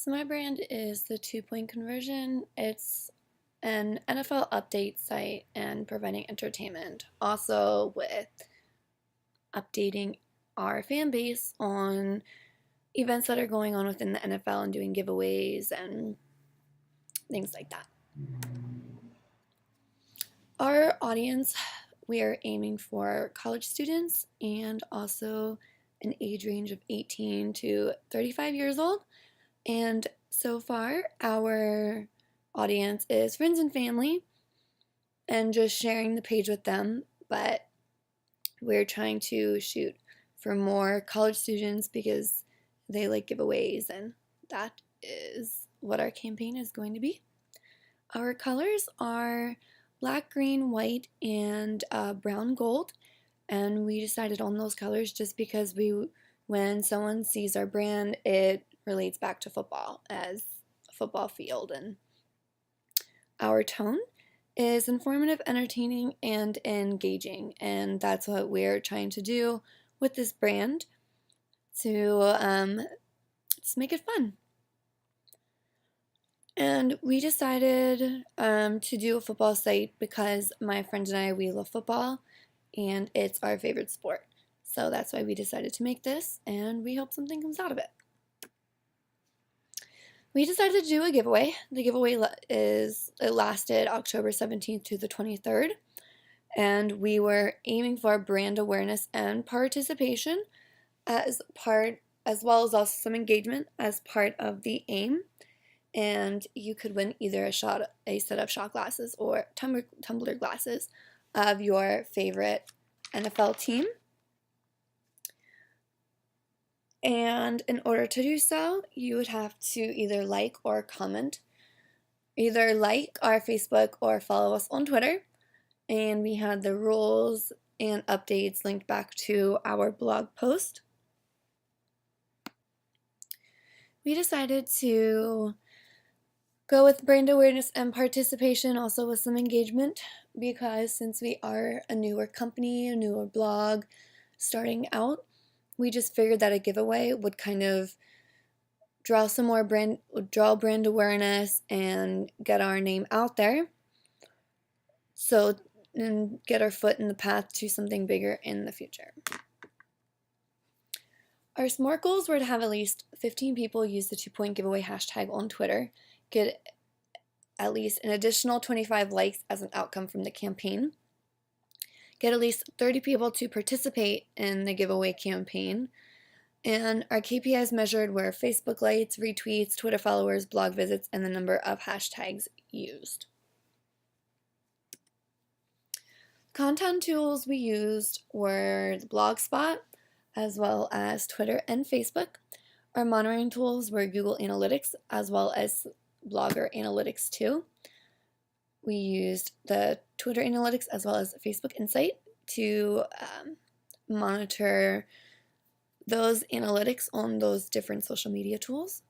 So my brand is the 2 Point Conversion. It's an NFL update site and providing entertainment. Also with updating our fan base on events that are going on within the NFL and doing giveaways and things like that. Our audience, we are aiming for college students and also an age range of 18 to 35 years old. And so far, our audience is friends and family and just sharing the page with them. But we're trying to shoot for more college students because they like giveaways, and that is what our campaign is going to be. Our colors are black, green, white, and brown gold. And we decided on those colors just because when someone sees our brand, it relates back to football as a football field. And our tone is informative, entertaining, and engaging. And that's what we're trying to do with this brand to just make it fun. And we decided to do a football site because my friends and I, we love football, and it's our favorite sport. So that's why we decided to make this, and we hope something comes out of it. We decided to do a giveaway. The giveaway lasted October 17th to the 23rd, and we were aiming for brand awareness and participation as well as also some engagement as part of the aim. And you could win either a set of shot glasses or tumbler glasses of your favorite NFL team. And in order to do so, you would have to either like or comment. Either like our Facebook or follow us on Twitter. And we had the rules and updates linked back to our blog post. We decided to go with brand awareness and participation, also with some engagement, because since we are a newer company, a newer blog starting out, we just figured that a giveaway would kind of draw brand awareness and get our name out there. And get our foot in the path to something bigger in the future. Our SMART goals were to have at least 15 people use the 2 Point giveaway hashtag on Twitter, get at least an additional 25 likes as an outcome from the campaign, get at least 30 people to participate in the giveaway campaign, and our KPIs measured were Facebook likes, retweets, Twitter followers, blog visits, and the number of hashtags used. Content tools we used were the Blogspot, as well as Twitter and Facebook. Our monitoring tools were Google Analytics, as well as Blogger Analytics 2. We used the Twitter Analytics as well as Facebook Insight to monitor those analytics on those different social media tools.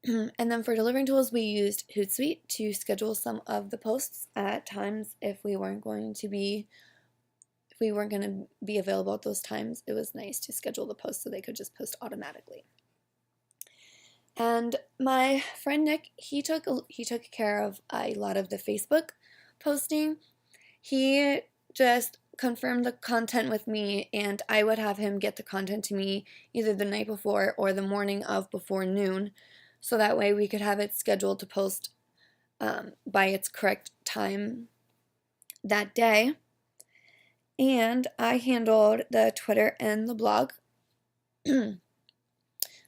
And then for delivering tools, we used Hootsuite to schedule some of the posts at times if we weren't going to be available at those times. It was nice to schedule the posts so they could just post automatically. And my friend Nick, he took care of a lot of the Facebook posting. He just confirmed the content with me, and I would have him get the content to me either the night before or the morning of before noon, so that way we could have it scheduled to post by its correct time that day. And I handled the Twitter and the blog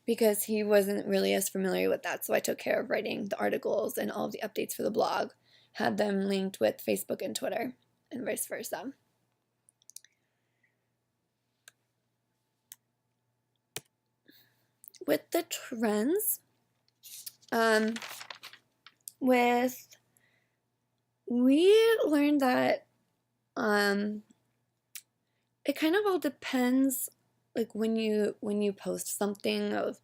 because he wasn't really as familiar with that, so I took care of writing the articles and all of the updates for the blog, had them linked with Facebook and Twitter, and vice versa. With the trends, we learned that it kind of all depends, like when you post something, of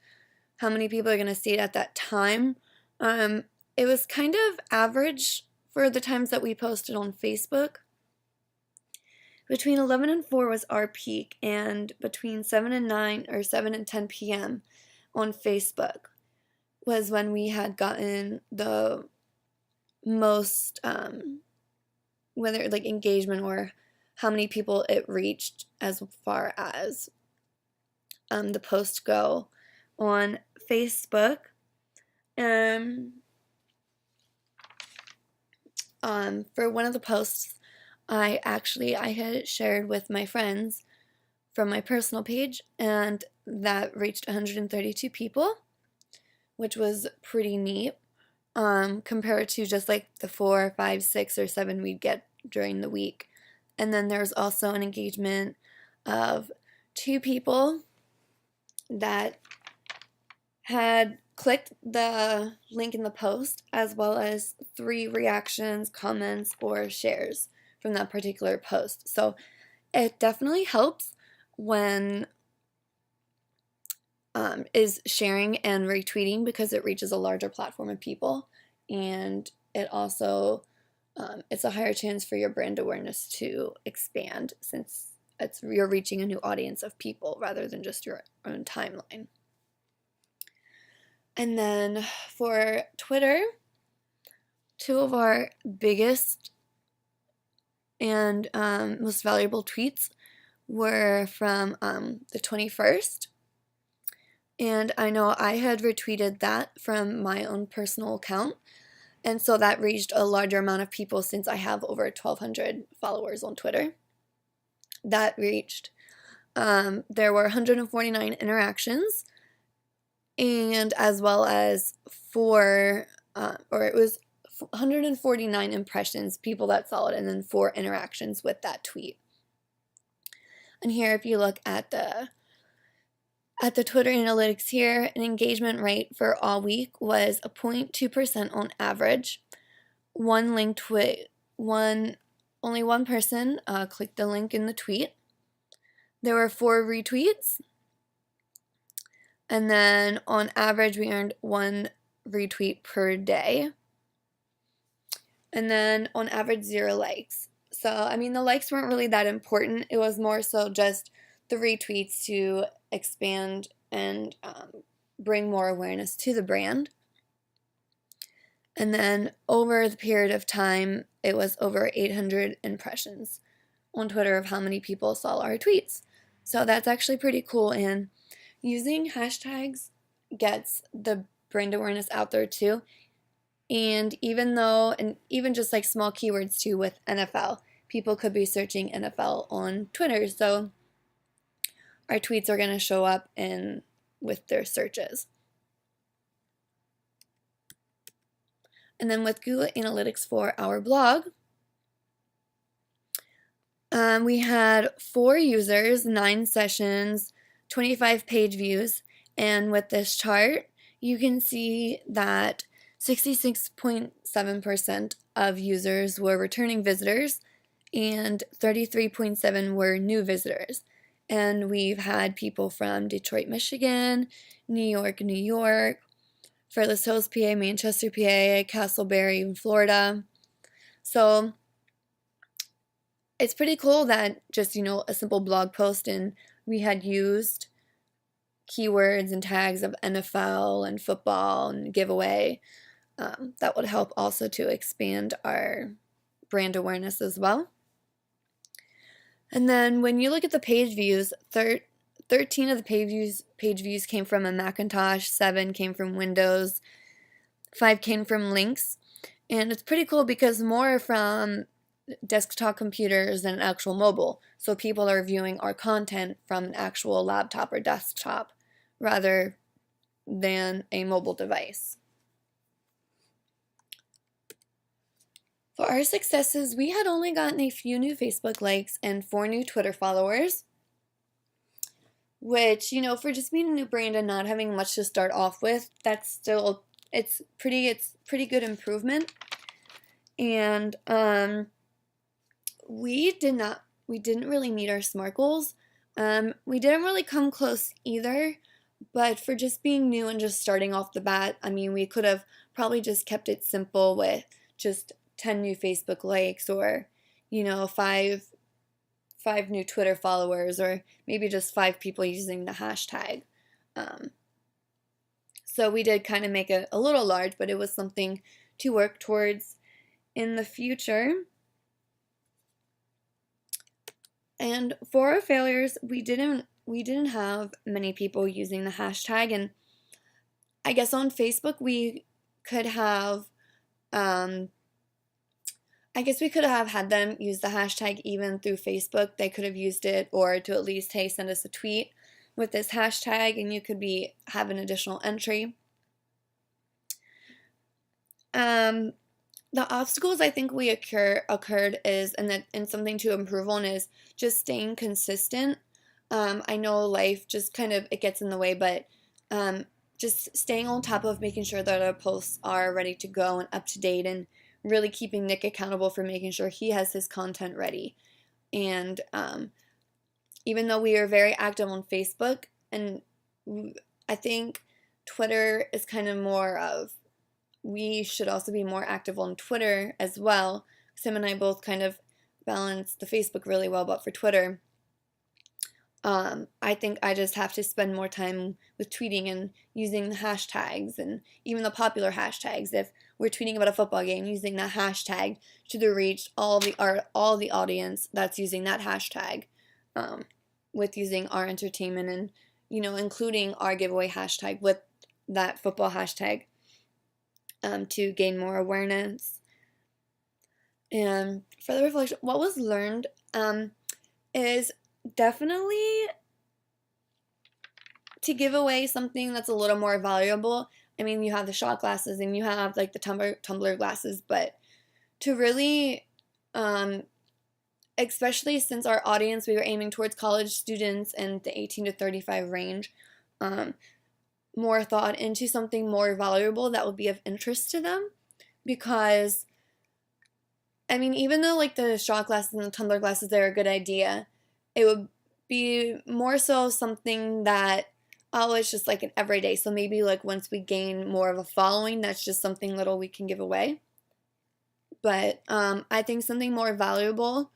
how many people are going to see it at that time. It was kind of average for the times that we posted on Facebook. Between 11 and 4 was our peak, and between 7 and 9 or 7 and 10 p.m. on Facebook was when we had gotten the most, whether like engagement or how many people it reached as far as the posts go on Facebook. For one of the posts, I had shared with my friends from my personal page, and that reached 132 people, which was pretty neat, compared to just like the 4, 5, 6, or 7 we'd get during the week. And then there's also an engagement of 2 people that had clicked the link in the post, as well as 3 reactions, comments, or shares from that particular post. So it definitely helps when is sharing and retweeting, because it reaches a larger platform of people, and it also it's a higher chance for your brand awareness to expand, since you're reaching a new audience of people rather than just your own timeline. And then for Twitter, 2 of our biggest and most valuable tweets were from the 21st. And I know I had retweeted that from my own personal account. And so that reached a larger amount of people, since I have over 1,200 followers on Twitter. That reached, there were 149 interactions, and as well as 149 impressions, people that saw it, and then 4 interactions with that tweet. And here, if you look at the Twitter analytics here, an engagement rate for all week was 0.2% on average. Only one person clicked the link in the tweet. There were 4 retweets. And then on average, we earned 1 retweet per day. And then on average, 0 likes. So, I mean, the likes weren't really that important. It was more so just the retweets to expand and bring more awareness to the brand. And then over the period of time, it was over 800 impressions on Twitter of how many people saw our tweets. So that's actually pretty cool. And using hashtags gets the brand awareness out there too. And even just like small keywords too, with NFL, people could be searching NFL on Twitter. So our tweets are going to show up with their searches. And then with Google Analytics for our blog, we had 4 users, 9 sessions, 25 page views. And with this chart, you can see that 66.7% of users were returning visitors, and 33.7% were new visitors. And we've had people from Detroit, Michigan, New York, Fairless Hills, PA, Manchester, PA, Castleberry, Florida. So it's pretty cool that just, a simple blog post, and we had used keywords and tags of NFL and football and giveaway. That would help also to expand our brand awareness as well. And then when you look at the page views, 13 of the page views came from a Macintosh, 7 came from Windows, 5 came from links. And it's pretty cool because more from desktop computers than actual mobile. So people are viewing our content from an actual laptop or desktop rather than a mobile device. For our successes, we had only gotten a few new Facebook likes and 4 new Twitter followers, which, for just being a new brand and not having much to start off with, it's pretty good improvement. And we didn't really meet our SMART goals. We didn't really come close either, but for just being new and just starting off the bat, I mean, we could have probably just kept it simple with just 10 new Facebook likes, or 5 new Twitter followers, or maybe just 5 people using the hashtag. So we did kind of make it a little large, but it was something to work towards in the future. And for our failures, we didn't have many people using the hashtag, and I guess on Facebook we could have I guess we could have had them use the hashtag even through Facebook. They could have used it, or to at least, hey, send us a tweet with this hashtag and you could have an additional entry. The obstacles I think we occurred is, and something to improve on is just staying consistent. I know life just kind of, it gets in the way, but just staying on top of making sure that our posts are ready to go and up to date, and really keeping Nick accountable for making sure he has his content ready. And even though we are very active on Facebook, and I think Twitter is kind of more of, we should also be more active on Twitter as well. Sam and I both kind of balance the Facebook really well, but for Twitter, I think I just have to spend more time with tweeting and using the hashtags, and even the popular hashtags. If we're tweeting about a football game, using that hashtag to reach all the audience that's using that hashtag, with using our entertainment, and including our giveaway hashtag with that football hashtag, to gain more awareness. And for the reflection, what was learned is definitely to give away something that's a little more valuable. I mean, you have the shot glasses and you have like the tumbler glasses, but to really, especially since our audience, we were aiming towards college students and the 18 to 35 range, more thought into something more valuable that would be of interest to them. Because, I mean, even though like the shot glasses and the tumbler glasses, they're a good idea, it would be more so something that, oh, it's just like an everyday. So maybe like once we gain more of a following, that's just something little we can give away. But I think something more valuable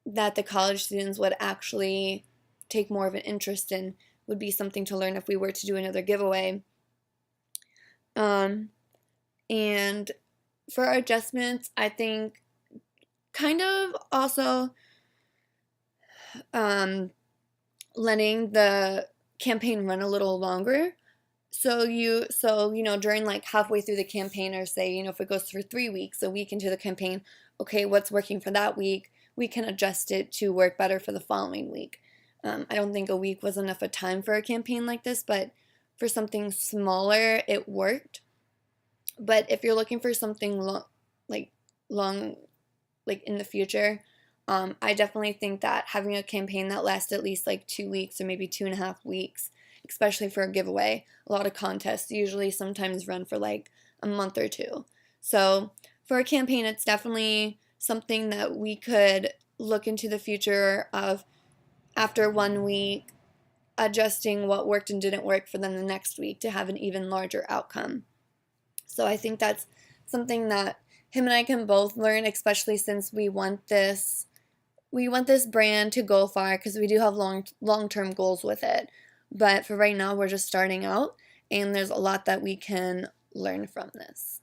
that the college students would actually take more of an interest in would be something to learn if we were to do another giveaway. And for our adjustments, I think kind of also letting the campaign run a little longer. So during like halfway through the campaign, or say, if it goes for 3 weeks, a week into the campaign, okay, what's working for that week, we can adjust it to work better for the following week. I don't think a week was enough of time for a campaign like this, but for something smaller, it worked. But if you're looking for something long, like in the future, I definitely think that having a campaign that lasts at least like 2 weeks or maybe 2.5 weeks, especially for a giveaway, a lot of contests usually sometimes run for like a month or two. So for a campaign, it's definitely something that we could look into the future of, after 1 week, adjusting what worked and didn't work for them the next week to have an even larger outcome. So I think that's something that him and I can both learn, especially since we want this brand to go far, because we do have long-term goals with it. But for right now, we're just starting out, and there's a lot that we can learn from this.